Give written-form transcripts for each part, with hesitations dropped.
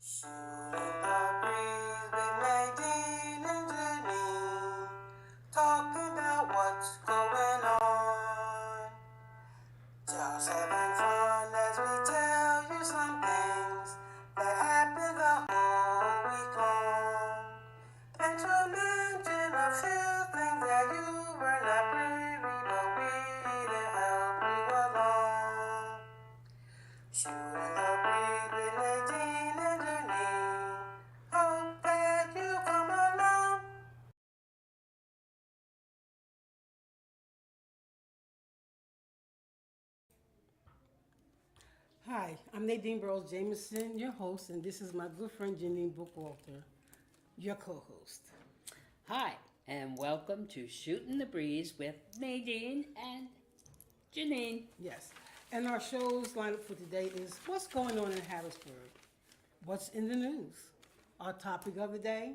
Shooting the breeze with Nadine and Janine, talking about what's going on. Just having fun as we tell you some things that happened the whole week long. And to mention a few things that you were not privy, but we didn't help you along. Shooting the breeze with Nadine and Janine. Hope that you come along. Hi, I'm Nadine Burrows Jamison, your host, and this is my good friend Janine Bookwalter, your co-host. Hi, and welcome to Shooting the Breeze with Nadine and Janine. Yes, and our show's lineup for today is what's going on in Harrisburg, what's in the news, our topic of the day,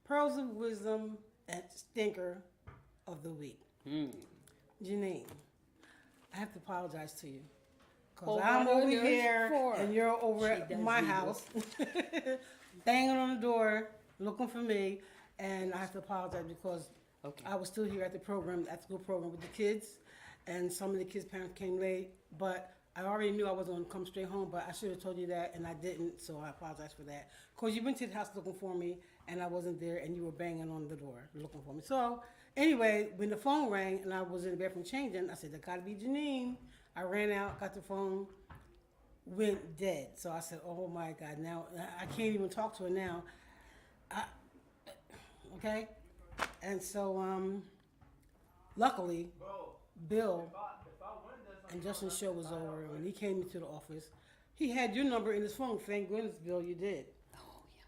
pearls of wisdom, and stinker of the week. Janine, I have to apologize to you. Because Well, I'm what are over yours here for? and you're over She at does my evil. house, banging on the door, looking for me, and I have to apologize because Okay. I was still here at the program, at the school program with the kids, and some of the kids' parents came late, but I already knew I wasn't going to come straight home, but I should have told you that, and I didn't, so I apologize for that. Because you went to the house looking for me, and I wasn't there, and you were banging on the door looking for me. So, anyway, when the phone rang and I was in the bathroom changing, I said, that got to be Janine. I ran out, got the phone, went dead. So I said, oh my God, now I can't even talk to her now. I, okay? And so, luckily, Bill and Justin's show was over. When he came into the office, he had your number in his phone. Thank goodness, Bill, you did. Oh,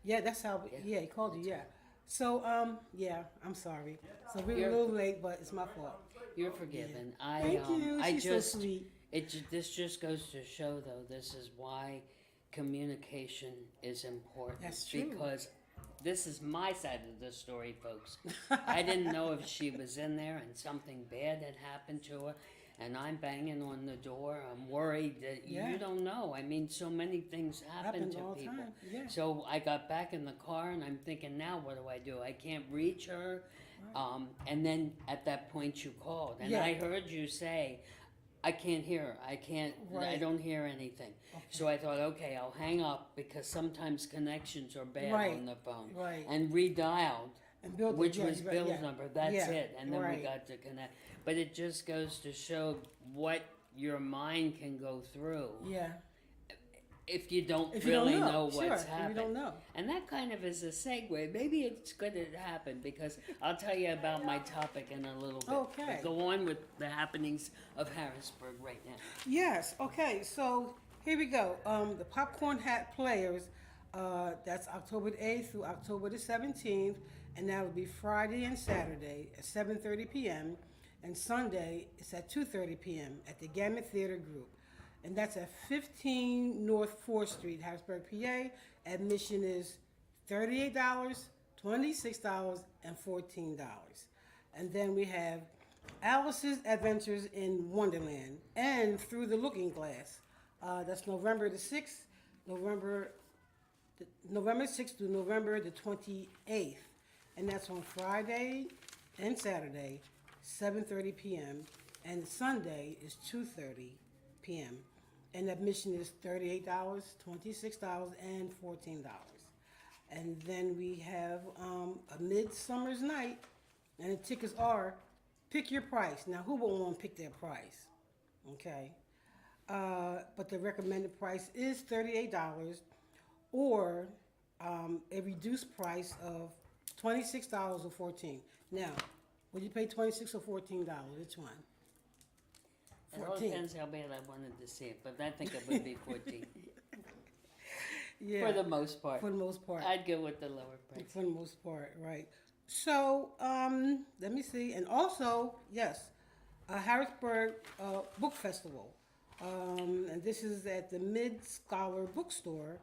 yeah. Yeah, that's how, yeah, he called you, yeah. So, yeah, I'm sorry. So we were a You're- little late, but it's my fault. You're forgiven. Thank you. I She's just so sweet. this just goes to show though this is why communication is important. That's true. Because this is my side of the story, folks. I didn't know if she was in there and something bad had happened to her. And I'm banging on the door. I'm worried that Yeah. you don't know. I mean, so many things happen Happens to all the people. time, yeah. So I got back in the car and I'm thinking, now what do? I can't reach her. And then at that point you called. And Yeah. I heard you say, I can't hear her. I can't, I Right. don't hear anything. So I thought, okay, I'll hang up because sometimes connections are bad Right. on the phone. Right. And redialed, And Bill, which yeah, was you're right, Bill's yeah. number. That's Yeah, it. And then we right. got to connect. But it just goes to show what your mind can go through Yeah. if you don't If you really don't know, know sure, what's if you happening. don't know. And that kind of is a segue. Maybe it's going to happen because I'll tell you about my topic in a little bit. Okay. But go on with the happenings of Harrisburg right now. Yes. Okay. So here we go. The Popcorn Hat Players. That's October the 8th through October the 17th, and that will be Friday and Saturday at 7:30 p.m. and Sunday it's at 2:30 p.m. at the Gamut Theater Group, and that's at 15 North 4th Street, Harrisburg, PA. Admission is $38, $26, and $14. And then we have Alice's Adventures in Wonderland and Through the Looking Glass. That's November the 6th, November 6th to November the 28th. And that's on Friday and Saturday, 7:30 p.m. And Sunday is 2:30 p.m. And admission is $38, $26, and $14. And then we have a Midsummer's Night, and the tickets are pick your price. Now, who will want to pick their price? Okay. But the recommended price is $38 or a reduced price of $26 or $14. Now, would you pay $26 or $14? Which one? It all depends how bad I wanted to see it, but I think it would be 14 Yeah. for the most part. For the most part. I'd go with the lower price. For the most part, right. So, let me see. And also, yes, Harrisburg Book Festival. And this is at the Mid Scholar Bookstore,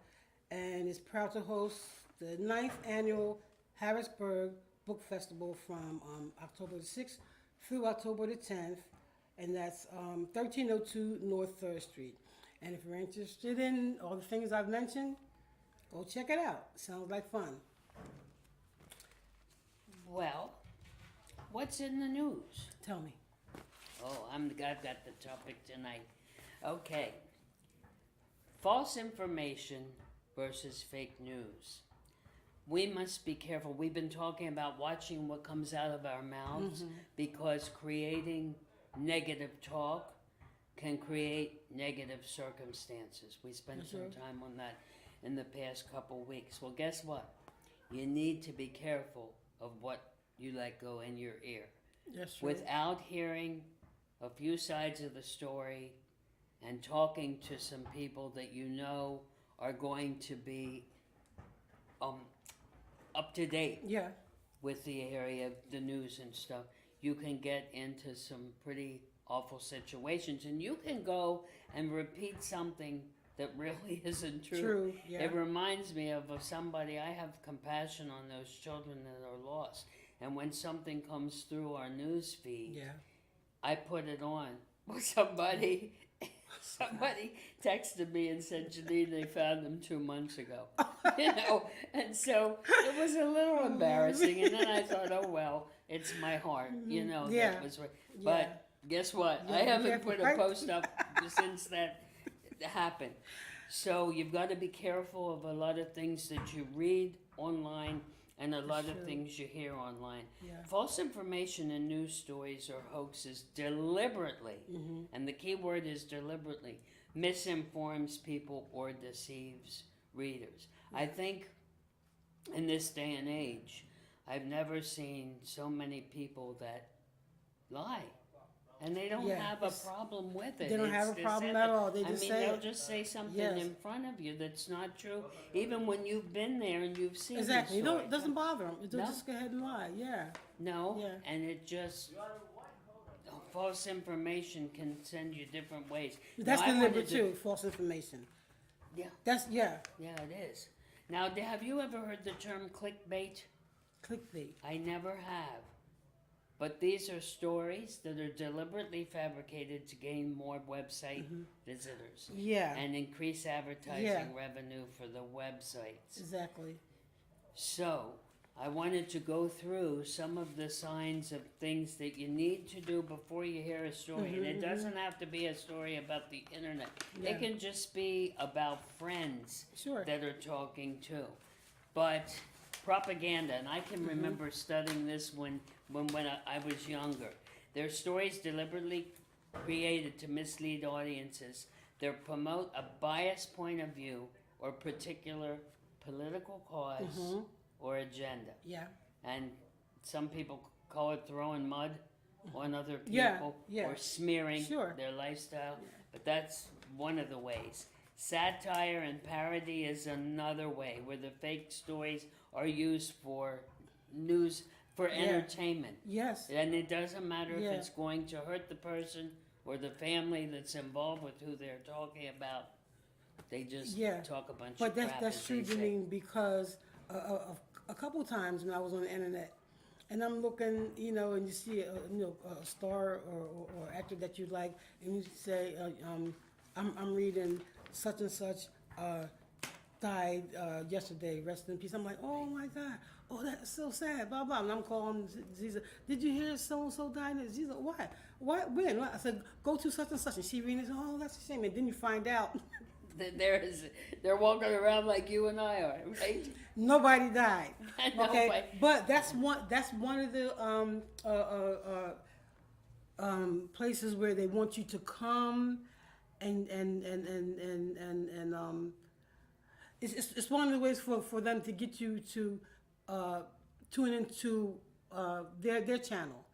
and is proud to host the 9th annual Harrisburg Book Festival from October the 6th through October the 10th, and that's 1302 North 3rd Street. And if you're interested in all the things I've mentioned, Go check it out. Sounds like fun. Well, what's in the news? Tell me. Oh, I've got the topic tonight. Okay. False information versus fake news. We must be careful. We've been talking about watching what comes out of our mouths because creating negative talk can create negative circumstances. We spent some time on that in the past couple weeks. Well, guess what? You need to be careful of what you let go in your ear. That's true. Without hearing a few sides of the story and talking to some people that you know are going to be up to date Yeah. with the area, the news and stuff, you can get into some pretty awful situations, and you can go and repeat something that really isn't true. True. Yeah. It reminds me of somebody. I have compassion on those children that are lost, and when something comes through our news feed, Yeah. I put it on. Well, somebody texted me and said, Janine, they found him 2 months ago. And so it was a little embarrassing. And then I thought, oh, well, it's my heart, Yeah. that was right. But guess what? Yeah, I haven't careful, put a right? post up since that happened. So you've got to be careful of a lot of things that you read online and a lot of true. things you hear online. Yeah. False information in news stories or hoaxes deliberately, and the key word is deliberately, misinforms people or deceives readers. I think in this day and age, I've never seen so many people that lie. And they don't Yeah, have a problem with it. They don't have a It's problem that- at all. They just say they'll it. just say something Yes. in front of you that's not true, even when you've been there and you've seen Exactly. the story. It doesn't bother them. They'll No. just go ahead and lie. Yeah. No, Yeah. and it just false information can send you different ways. That's Now, I deliberate wanted to- too. False information. Yeah, That's yeah, it is. Now, have you ever heard the term clickbait? clickbait. I never have. But these are stories that are deliberately fabricated to gain more website visitors Yeah. and increase advertising Yeah. revenue for the websites. Exactly. So, I wanted to go through some of the signs of things that you need to do before you hear a story. And it doesn't have to be a story about the internet. Yeah. It can just be about friends Sure. that are talking too. But propaganda, and I can remember studying this when I was younger. They're stories deliberately created to mislead audiences. They promote a biased point of view or particular political cause or agenda. Yeah. And some people call it throwing mud on other Yeah, people yeah. or smearing Sure. their lifestyle. But that's one of the ways. Satire and parody is another way where the fake stories are used for news, for entertainment. Yes. And it doesn't matter if Yeah. it's going to hurt the person or the family that's involved with who they're talking about. They just Yeah. talk a bunch But of crap. that's as true, they say. Janine, because a couple times when I was on the internet, and I'm looking, and you see a star or actor that you like, and you say, I'm reading such and such died yesterday, rest in peace. I'm like, oh my God, oh that's so sad, blah blah. And I'm calling Ziza, did you hear so and so died? And Ziza, what? What? When? What? I said, go to such and such, and she reading it. Oh, that's a shame. And then you find out They're walking around like you and I are, right? nobody died. Okay, Nobody. but that's one of the places where they want you to come and it's one of the ways for them to get you to tune into their channel.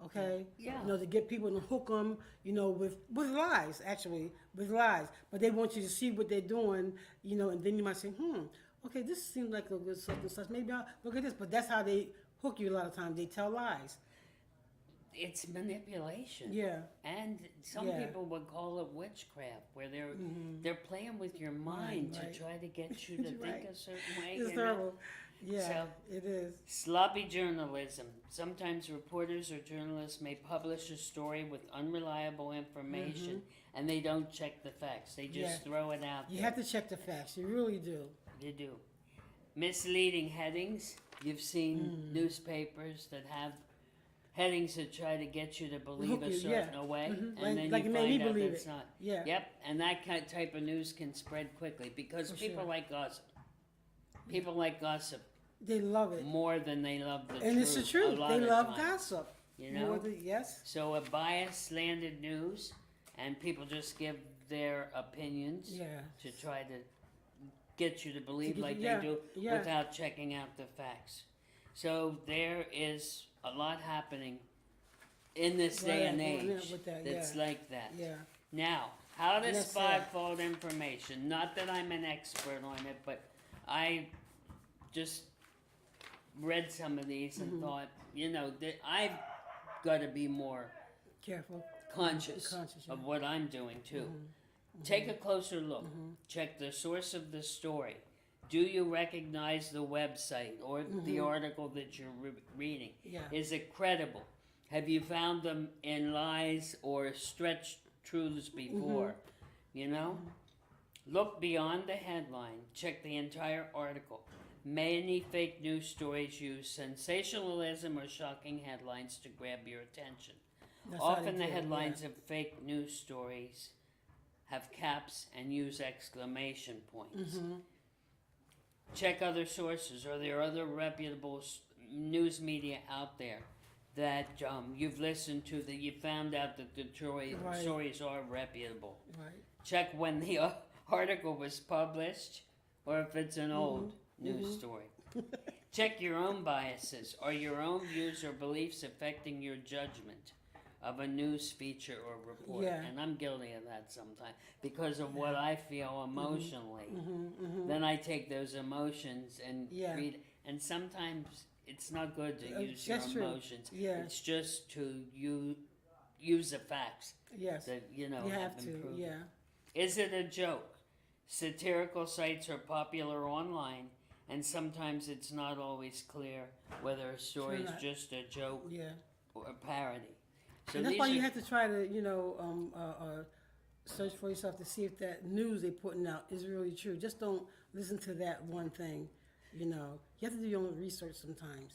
Okay. Yeah. To get people to hook them, with lies, actually, with lies. But they want you to see what they're doing, and then you might say, okay, this seems like a good such and such. Maybe I'll look at this. But that's how they hook you a lot of times. They tell lies. It's manipulation. Yeah. And some Yeah. people would call it witchcraft, where they're playing with your mind Right. to try to get you to You're think right. a certain way. It's terrible. Yeah, So- it is. Sloppy journalism. Sometimes reporters or journalists may publish a story with unreliable information and they don't check the facts. They just Yeah. throw it out You there. have to check the facts. You really do. You do. misleading headings. You've seen newspapers that have headings that try to get you to believe a certain way, and then like you it made me find out believe that's it. not. Yeah. Yep, and that type of news can spread quickly because people like gossip. People like gossip They love it. more than they love the truth. And it's the truth. A lot They of love times, gossip. You know? Yes. So a biased, slanted news, and people just give their opinions to try to get you to believe they do without checking out the facts. So there is a lot happening in this day and age that's like that. Yeah. Now, how to That's spot false information. Not that I'm an expert on it, but I just read some of these and thought, that I've got to be more Careful. conscious of what I'm doing too. Take a closer look. Check the source of the story. Do you recognize the website or the article that you're reading? Yeah. Is it credible? Have you found them in lies or stretched truths before? Look beyond the headline. Check the entire article. Many fake news stories use sensationalism or shocking headlines to grab your attention. Often the headlines of fake news stories have caps and use exclamation points. Check other sources. Are there other reputable news media out there that you've listened to that you found out that the stories are reputable? Right. Check when the article was published or if it's an old news story. Check your own biases. Are your own views or beliefs affecting your judgment of a news feature or report? Yeah. And I'm guilty of that sometimes because of what I feel emotionally. Then I take those emotions and read. And sometimes it's not good to use your emotions. Yeah. It's just to use the facts Yes. that You have to. proven. Yeah. Is it a joke? Satirical sites are popular online, and sometimes it's not always clear whether a story is just a joke or a parody. So And that's why you have to try to, search for yourself to see if that news they're putting out is really true. Just don't listen to that one thing. You have to do your own research sometimes.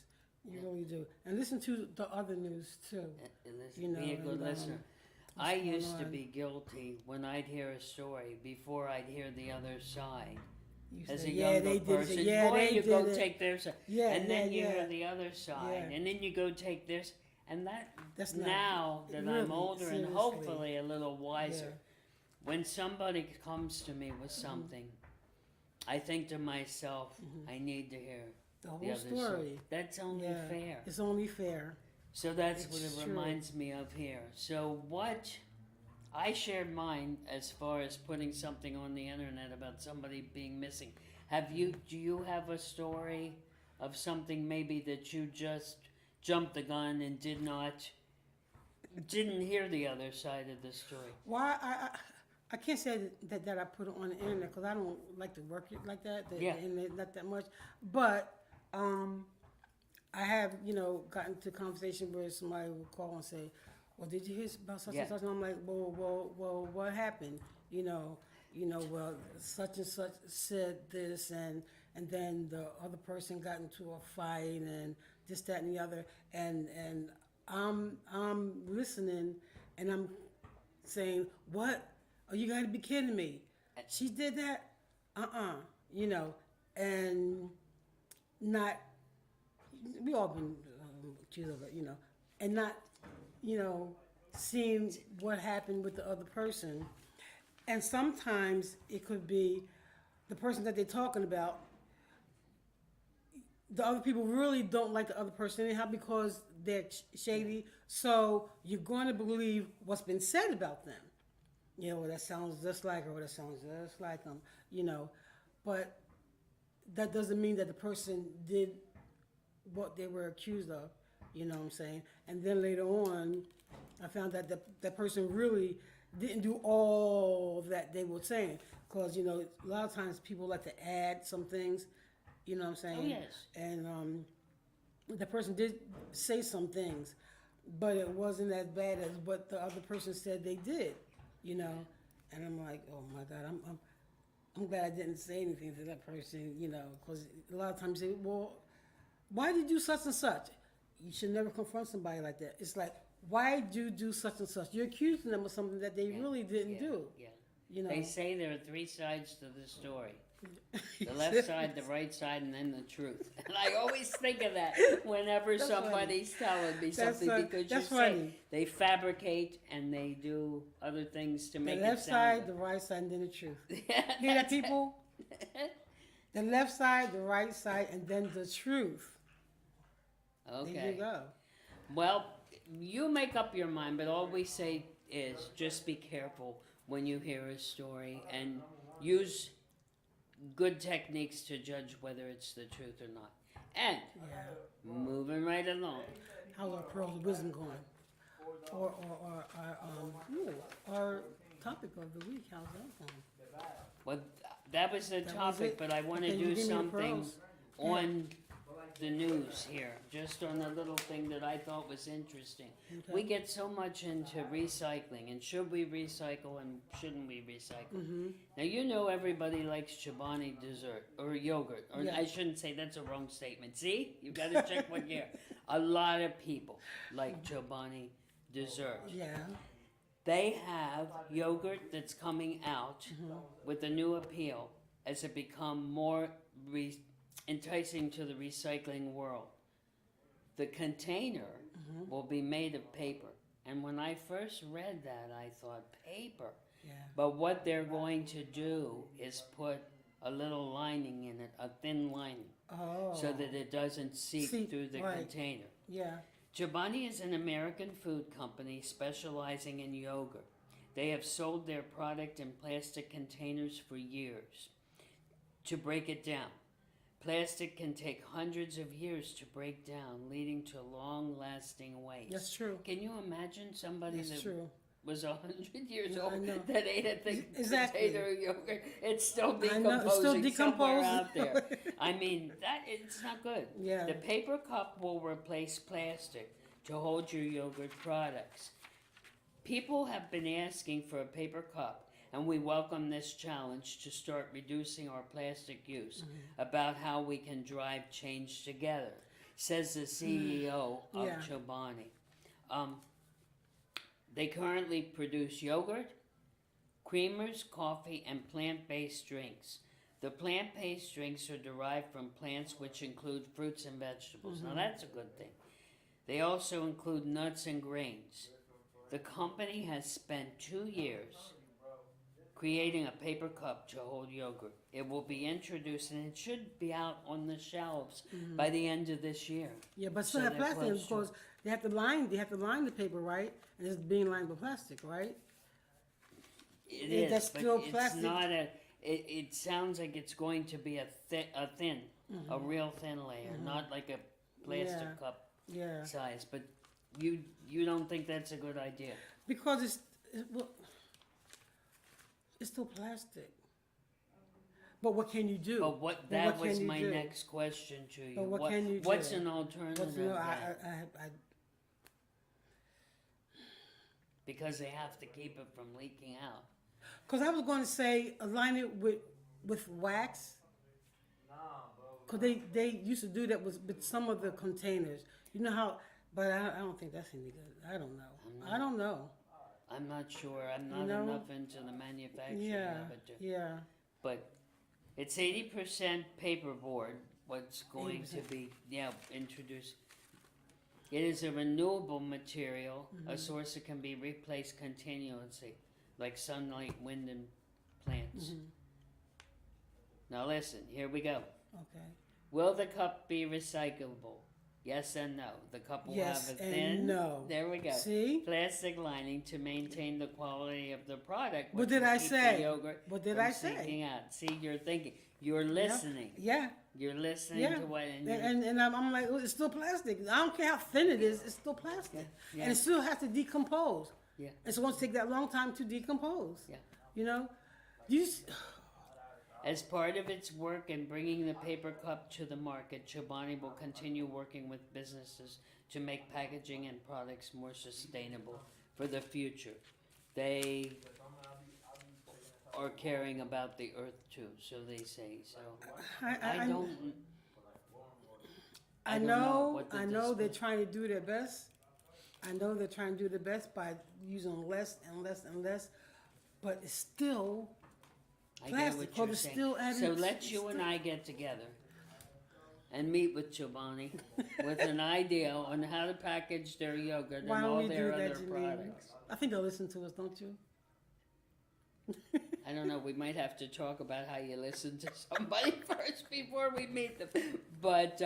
You really do, and listen to the other news too. Be a good listener. I used to be guilty when I'd hear a story before I'd hear the other side. As a younger person, you go take their side, and then you hear the other side, and then you go take theirs, and that's now that I'm older and hopefully a little wiser, when somebody comes to me with something, I think to myself, I need to hear the whole other story. side. That's only fair. It's only fair. So that's what it reminds me of here. So what I shared mine as far as putting something on the internet about somebody being missing. Do you have a story of something maybe that you just jumped the gun and didn't hear the other side of the story? Well, I can't say that I put it on the internet because I don't like to work it like that. The internet, not that much. But I have, gotten to conversation where somebody would call and say, well, did you hear about such and such? And I'm like, well, what happened? Well, such and such said this, and then the other person got into a fight, and this, that, and the other, and I'm listening, and I'm saying, what? Oh, you got to be kidding me! She did that? And not. We all been accused of it, and not, seeing what happened with the other person. And sometimes it could be the person that they're talking about. The other people really don't like the other person anyhow because they're shady. So you're going to believe what's been said about them. Well, that sounds just like her, or that sounds just like them, But that doesn't mean that the person did what they were accused of, you know what I'm saying? And then later on, I found that that person really didn't do all that they were saying. Because, a lot of times people like to add some things, you know what I'm saying? Oh, yes. And the person did say some things, but it wasn't as bad as what the other person said they did, And I'm like, oh my God, I'm glad I didn't say anything to that person, because a lot of times you say, well, why did you do such and such? You should never confront somebody like that. It's like, why do you do such and such? You're accusing them of something that they really didn't do. Yeah. They say there are three sides to the story. The left side, the right side, and then the truth. And I always think of that whenever somebody's telling me something, because you say they fabricate and they do other things to make it sound. The left side, the right side, and then the truth. Hear that, people? The left side, the right side, and then the truth. Okay. There you go. Well, you make up your mind, but all we say is just be careful when you hear a story and use good techniques to judge whether it's the truth or not. And moving right along. How's our pearls of wisdom going? Or our topic of the week, how's that going? Well, that was the topic, but I want to do something on the news here, just on a little thing that I thought was interesting. Okay. We get so much into recycling, and should we recycle and shouldn't we recycle? Mm-hmm. Now, everybody likes Chobani dessert, or yogurt, or I shouldn't say, that's a wrong statement. See? You've got to check what year. A lot of people like Chobani dessert. Yeah. They have yogurt that's coming out with a new appeal as it become more enticing to the recycling world. The container will be made of paper. And when I first read that, I thought, paper? Yeah. But what they're going to do is put a little lining in it, a thin lining, so that it doesn't seep through the container. Yeah. Chobani is an American food company specializing in yogurt. They have sold their product in plastic containers for years. To break it down, plastic can take hundreds of years to break down, leading to long-lasting waste. That's true. Can you imagine somebody That's true. was 100 years old know. that ate a thick Exactly. potato yogurt? It's still I know, decomposing it's still somewhere out there. I mean, it's not good. Yeah. The paper cup will replace plastic to hold your yogurt products. People have been asking for a paper cup, and we welcome this challenge to start reducing our plastic use, about how we can drive change together, says the CEO of Chobani. They currently produce yogurt, creamers, coffee, and plant-based drinks. The plant-based drinks are derived from plants, which include fruits and vegetables. Now that's a good thing. They also include nuts and grains. The company has spent 2 years creating a paper cup to hold yogurt. It will be introduced, and it should be out on the shelves by the end of this year. Yeah, but still have plastic, close to- because they have to line the paper, right? And it's being lined with plastic, right? It Yeah, is, that's but still it's plastic. not a. It sounds like it's going to be a thin, a real thin layer, not like a plastic cup Yeah. size. But you don't think that's a good idea? Because it's still plastic. But what can you do? But that was my next question to you. But what can you do? What's an alternative? Because they have to keep it from leaking out. Because I was going to say align it with wax. Because they used to do that with some of the containers. You know how, but I don't think that's any good. I don't know. I don't know. I'm not sure. I'm not enough into the manufacturing of it. Yeah. But it's 80% paperboard, what's going to be introduced. It is a renewable material, a source that can be replaced continuously, like sunlight, wind, and plants. Now listen, here we go. Okay. Will the cup be recyclable? Yes and no. The cup will have a thin, there we go, See? plastic lining to maintain the quality of the product. What which did will I keep say? the yogurt What did from I say? seeping out. See, you're thinking. You're listening. Yeah. You're listening Yeah. to what, And I'm like, well, it's still plastic. I don't care how thin it is, it's still plastic. Yeah. And it still has to decompose. Yeah. It's going to take that long time to decompose. Yeah. You know? As part of its work in bringing the paper cup to the market, Chobani will continue working with businesses to make packaging and products more sustainable for the future. They are caring about the earth too, so they say. So I don't. I don't know, what the I know they're display- trying to do their best. I know they're trying to do their best by using less and less and less, but it's still I get plastic, what 'cause you're it's saying. still adding. So let you and I get together and meet with Chobani with an idea on how to package their yogurt Why and don't all we do their that, other Janine? products. I think they'll listen to us, don't you? I don't know. We might have to talk about how you listen to somebody first before we meet them. But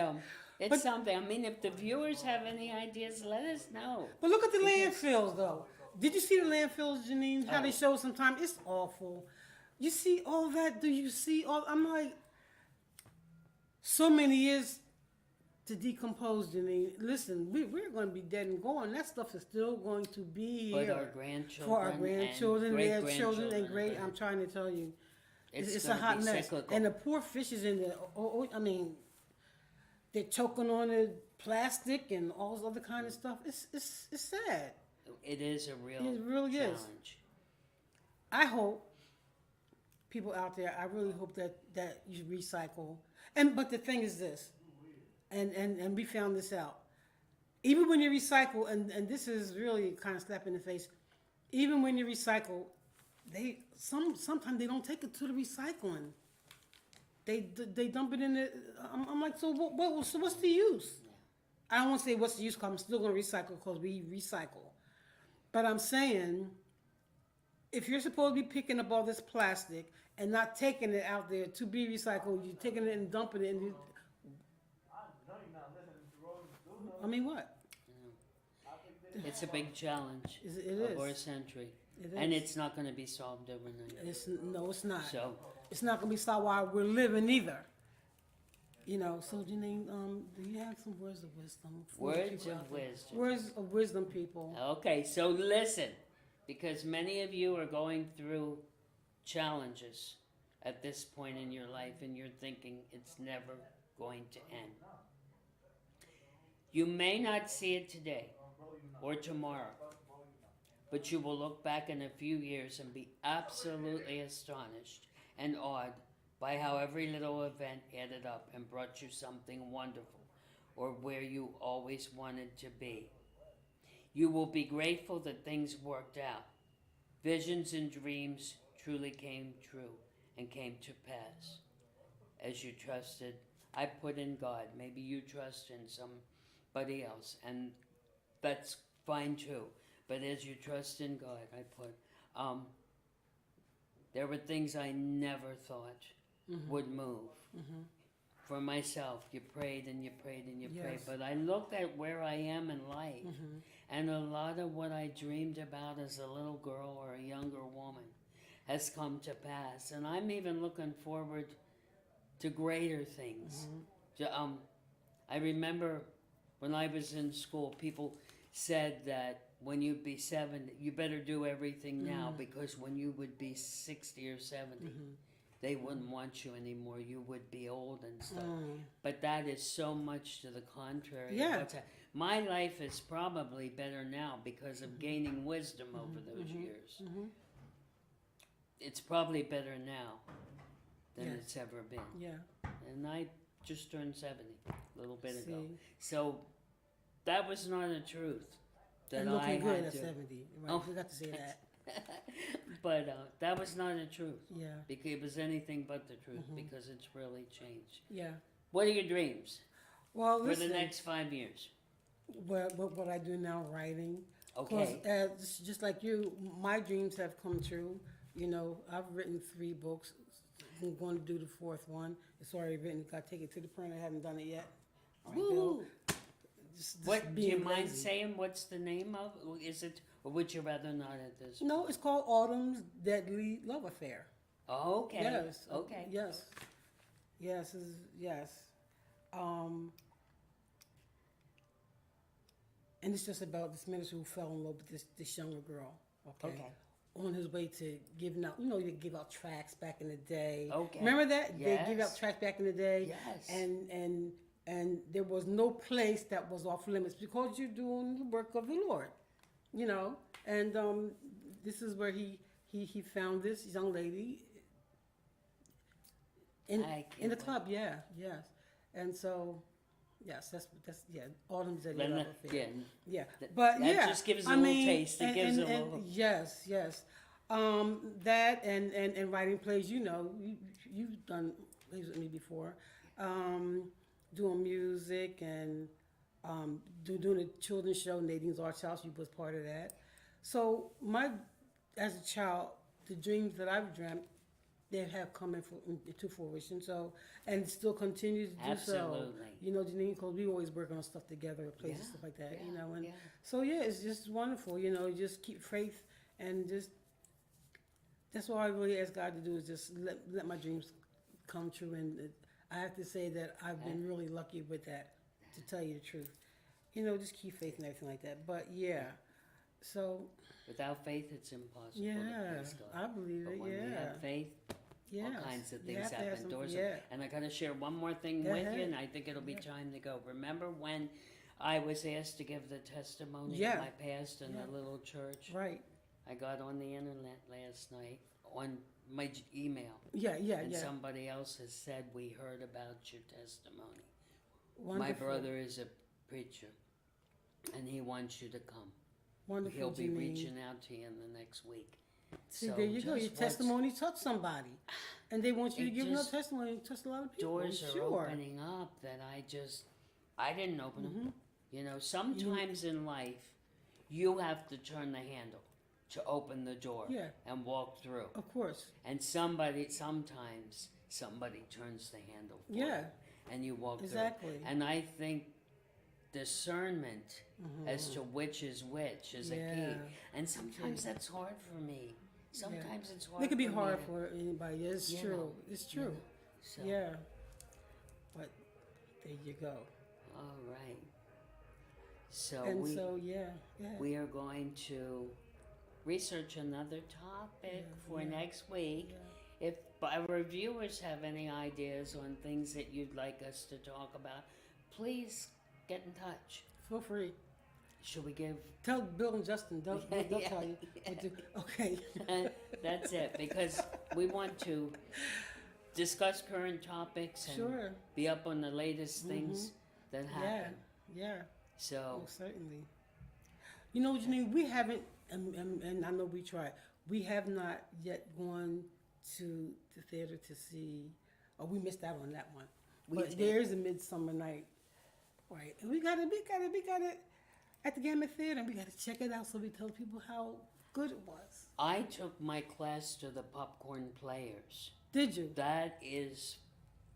it's But- something. I mean, if the viewers have any ideas, let us know. But look at the landfills, though. Did you see the landfills, Janine? How they Oh. show sometimes? It's awful. You see all that? Do you see all? I'm like, so many years to decompose, Janine. Listen, we're going to be dead and gone. That stuff is still going to be But here our grandchildren, for our grandchildren, and their children, great-grandchildren, and great. I'm trying to tell you, it's a gonna hot be mess. cyclical. And the poor fishes in the. I mean, they're choking on the plastic and all this other kind of stuff. It's sad. It is a real It really is. challenge. I hope people out there. I really hope that you recycle. But the thing is this, and we found this out. Even when you recycle, and this is really kind of slap in the face. Even when you recycle, sometimes they don't take it to the recycling. They dump it in the. I'm like, so what's the use? I don't want to say what's the use, because I'm still going to recycle because we recycle. But I'm saying, if you're supposed to be picking up all this plastic and not taking it out there to be recycled, you're taking it and dumping it. I mean, what? It's a big challenge It of is. our century. It And is. it's not going to be solved overnight. It's not. So, It's not going to be solved while we're living either. You know, so Janine, do you have some words of wisdom? for the words people of out there? wisdom. Words of wisdom, people. Okay, so listen, because many of you are going through challenges at this point in your life and you're thinking it's never going to end. You may not see it today or tomorrow, but you will look back in a few years and be absolutely astonished and awed by how every little event added up and brought you something wonderful or where you always wanted to be. You will be grateful that things worked out. Visions and dreams truly came true and came to pass. As you trusted, I put in God. Maybe you trust in somebody else, and that's fine too. But as you trust in God, I put, there were things I never thought would move. For myself, you prayed and you prayed and you prayed, Yes. but I looked at where I am in life, and a lot of what I dreamed about as a little girl or a younger woman has come to pass, and I'm even looking forward to greater things. I remember when I was in school, people said that when you'd be 7, you better do everything now, because when you would be 60 or 70, they wouldn't want you anymore. You would be old and stuff. But that is so much to the contrary. of Yeah. what's my life is probably better now because of gaining wisdom over those years. It's probably better now than Yes. it's ever been. Yeah. And I just turned 70 a little bit ago. See? So that was not a truth that And I looking good had at to. 70. Right. Oh. We got to say that. But that was not a truth. Yeah. Because it was anything but the truth, because it's really changed. Yeah. What are your dreams Well, for listen. the next 5 years? What I do now, writing. Okay. Just like you, my dreams have come true. You know, I've written 3 books. I'm going to do the 4th one. It's already written. Got to take it to the printer. I haven't done it yet. All right, Bill. Woo! Just What do you being mind lazy. saying? What's the name of? Is it, or would you rather not at this? No, it's called Autumn's Deadly Love Affair. Okay. Yes. Okay. Yes. Yes. Yes. And it's just about this minister who fell in love with this younger girl. Okay. Okay. On his way to giving out, you know, you give out tracts back in the day. Okay. Remember that? They give Yes. out tracts back in the day. Yes. And there was no place that was off limits because you're doing the work of the Lord, you know. And this is where he he found this young lady in I can't in the wait. club. Yeah, yes, and so yes, that's yeah. Autumn's at Then 11 that- fair. yeah, Yeah, that- but that yeah, just gives a I little mean, taste. It gives a little. yes, yes. That and writing plays. You've done plays with me before. Doing music and doing a children's show, Nadine's Arts House. You was part of that. So as a child, the dreams that I've dreamt, they have come into fruition. So and still continue to do so. Absolutely. Janine, because we always work on stuff together, plays and Yeah, stuff like that. yeah, And yeah. so yeah, it's just wonderful. Just keep faith and just that's all I really ask God to do is just let my dreams come true. And I have to say that I've been really lucky with that, to tell you the truth. Just keep faith and everything like that. But yeah, so Without faith, it's impossible yeah, to please God. I believe But it. when we Yeah, have faith, yes. all kinds of You things have to have happen. some- Doors yeah. and I got to share one more thing Go with you, ahead. and I think it'll be time to go. Remember when I was asked to give the testimony Yeah. of my past in Yeah. the little church? Right. I got on the internet last night on my email, Yeah, and yeah. somebody else has said, "We heard about your testimony." My Wonderful. brother is a preacher, and he wants you to come. Wonderful, He'll be Janine. reaching out to you in the next week. See, So there you go. just Your what's- testimony touched somebody, and they want you to It give your just- testimony. Touched a lot of people. Doors are sure. opening up that I didn't open Mm-hmm. them. Sometimes in life, you have to turn the handle to open the door Yeah. and walk through. Of course. And sometimes somebody turns the handle for Yeah. you, and you walk Exactly. through. And I think discernment as to which is a Mm-hmm. Yeah. key. And sometimes that's hard for me. Sometimes it's hard. It could be for hard me to- for anybody. It's You true. know, It's true. So, Yeah. But there you go. all right. So And we so yeah. we are going to research another topic for next week. Yeah. If our viewers have any ideas on things that you'd like us to talk about, please get in touch. Feel free. Should we give? Tell Bill and Justin. They'll Yeah. tell you. What to, okay. That's it, because we want to discuss current topics and Sure. be up on the latest things that Yeah. happen. Yeah. So Most certainly. Janine, we haven't, and I know we tried, we have not yet gone to the theater to see, we missed out on that one. We But did. there's a Midsummer Night, right? And we got it at the Gamma Theater, and we got to check it out so we tell people how good it was. I took my class to the Popcorn Players. Did you? That is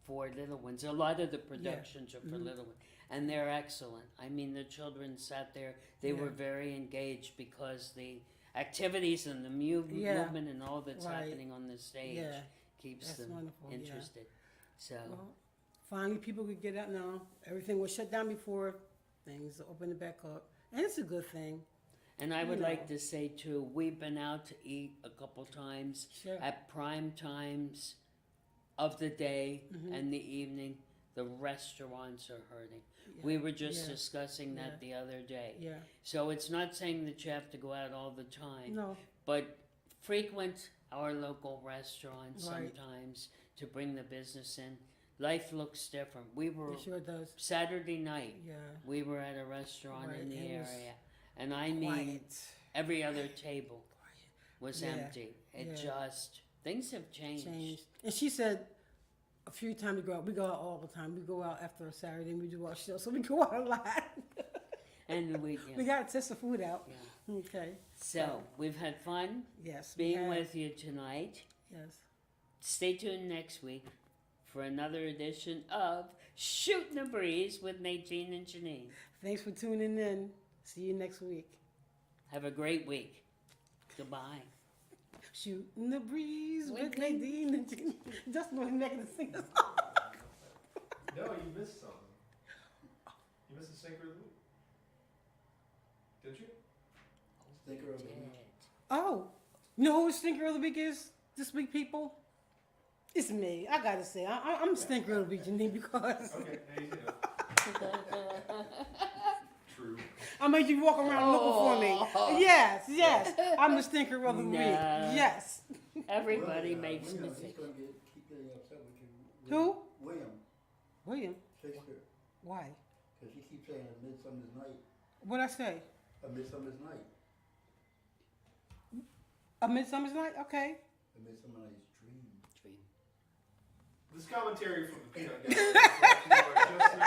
for little ones. A lot of the productions are for little ones, and they're excellent. I mean, the children sat there; they were very engaged because the activities and the movement and all that's Right. happening on the stage keeps That's them wonderful, yeah. interested. So, Well, finally, people could get out now. Everything was shut down before. Things are opening back up. And it's a good thing. and I would you like know. to say too, we've been out to eat a couple times Sure. at prime times of the day Mm-hmm. and the evening. The restaurants are hurting. We were just Yeah. discussing that Yeah. the other day. Yeah. So it's not saying that you have to go out all the time, No. but frequent our local restaurants Right. sometimes to bring the business in. Life looks different. We were It sure does. Saturday night. Yeah. We were at a restaurant Right, in the it was area, and I mean Quiet. every other table was Yeah, empty. It yeah. just things have changed. Changed. And she said a few times we go out. We go out all the time. We go out after a Saturday and we do our show. So we go out a lot. And we We got to test the food out. yeah. Okay. So we've had fun Yes. we being have. with you tonight. Yes. Stay tuned next week for another edition of Shooting the Breeze with Nadine and Janine. Thanks for tuning in. See you next week. Have a great week. Goodbye. Shooting the breeze with With Nadine and Janine. Just know making to sing the song. No, you missed something. You missed the stinker of the week. Did you? Stinker of the week. Dead. Oh, you know who the stinker of the week is this week, people? It's me. I gotta say, I'm the stinker of the week, Janine, because Okay, easy enough. true. I made you walk around looking for me. Yes, yes. I'm the stinker of the week. Nah. Yes. Everybody makes William, mistakes. He's gonna keep getting upset with you. Who? William William. Shakespeare, Why? because he keeps saying A Midsummer's Night. What'd I say? A Midsummer's Night. A Midsummer's Night? Okay. A Midsummer Night's Dream. This commentary from the Peanut Gallery is brought to you by Justin